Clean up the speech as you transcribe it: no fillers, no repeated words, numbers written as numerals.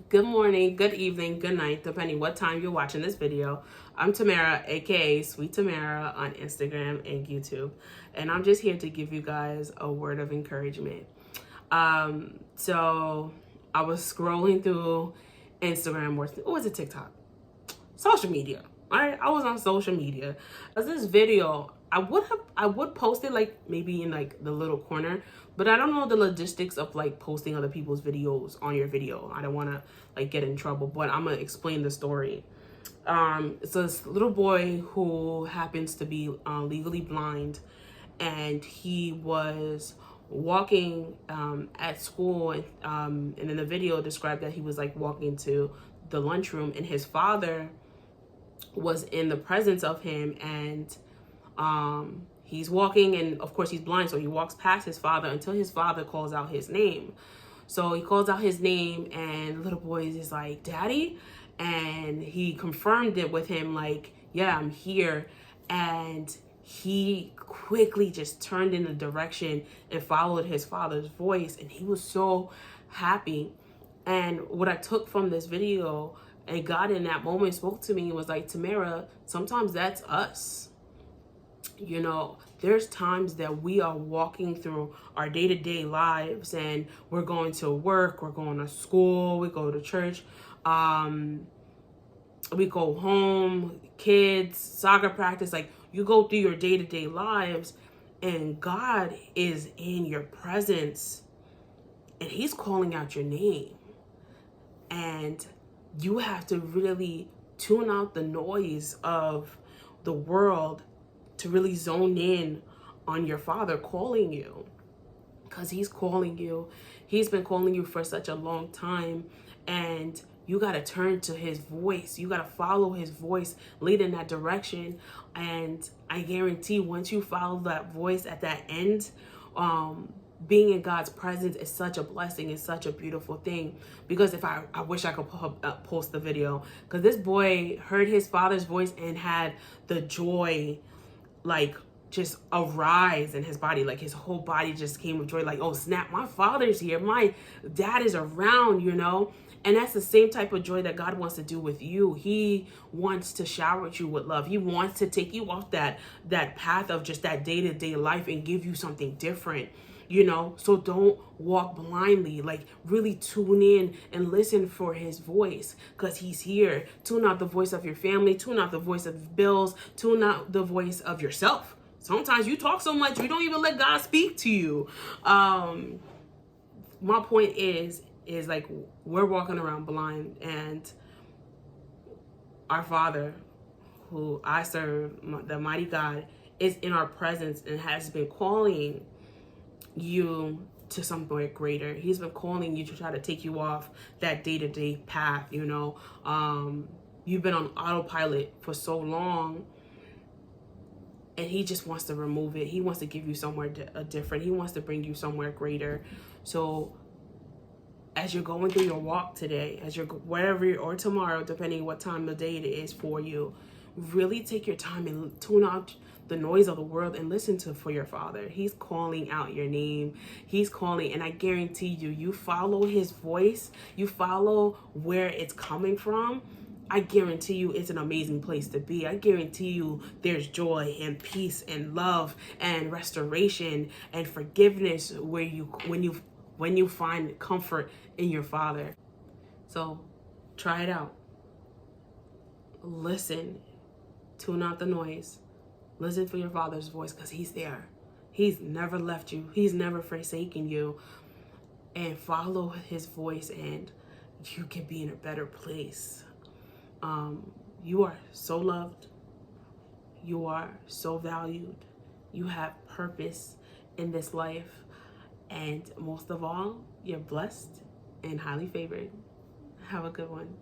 Good morning, good evening, good night, depending what time you're watching this video. I'm Tamara, aka Sweet Tamara on Instagram and YouTube. And I'm just here to give you guys a word of encouragement. So I was scrolling through Instagram or was it TikTok? Social media. All right, I was on social media. As this video, I would post it like maybe in like the little corner, but I don't know the logistics of like posting other people's videos on your video. I don't want to like get in trouble, but I'm gonna explain the story. It's this little boy who happens to be legally blind, and he was walking at school, and in the video described that he was like walking to the lunchroom, and his father was in the presence of him, and he's walking, and of course he's blind, so he walks past his father until his father calls out his name. So he calls out his name, and the little boy is like, "Daddy," and he confirmed it with him like, "Yeah, I'm here." And he quickly just turned in the direction and followed his father's voice, and he was so happy. And what I took from this video, and God in that moment spoke to me, was like, Tamara, sometimes that's us. You know, there's times that we are walking through our day-to-day lives, and we're going to work, we're going to school, we go to church, we go home, kids, soccer practice. Like, you go through your day-to-day lives, and God is in your presence, and he's calling out your name. And you have to really tune out the noise of the world to really zone in on your father calling you, because he's calling you. He's been calling you for such a long time, and you got to turn to his voice. You got to follow his voice, lead in that direction. And I guarantee once you follow that voice at that end, being in God's presence is such a blessing. It's such a beautiful thing. Because if I wish I could post the video, because this boy heard his father's voice and had the joy like just arise in his body. Like his whole body just came with joy. Like, oh snap, my father's here, my dad is around, you know. And that's the same type of joy that God wants to do with you. He wants to shower you with love. He wants to take you off that path of just that day-to-day life and give you something different, you know. So don't walk blindly. Like, really tune in and listen for his voice, because he's here. Tune out the voice of your family, tune out the voice of bills, tune out the voice of yourself. Sometimes you talk so much you don't even let God speak to you. My point is like, we're walking around blind, and our Father, who I serve, the mighty God, is in our presence and has been calling you to somewhere greater. He's been calling you to try to take you off that day-to-day path, you know. You've been on autopilot for so long, and he just wants to remove it. He wants to give you somewhere different. He wants to bring you somewhere greater. So as you're going through your walk today, as you're wherever, or tomorrow, depending what time of day it is for you, really take your time and tune out the noise of the world and listen for your father. He's calling out your name. He's calling, and I guarantee you follow his voice, you follow where it's coming from, I guarantee you it's an amazing place to be. I guarantee you there's joy and peace and love and restoration and forgiveness when you find comfort in your father. So try it out. Listen. Tune out the noise. Listen for your father's voice, because he's there. He's never left you. He's never forsaken you. And follow his voice, and you can be in a better place. You are so loved. You are so valued. You have purpose in this life. And most of all, you're blessed and highly favored. Have a good one.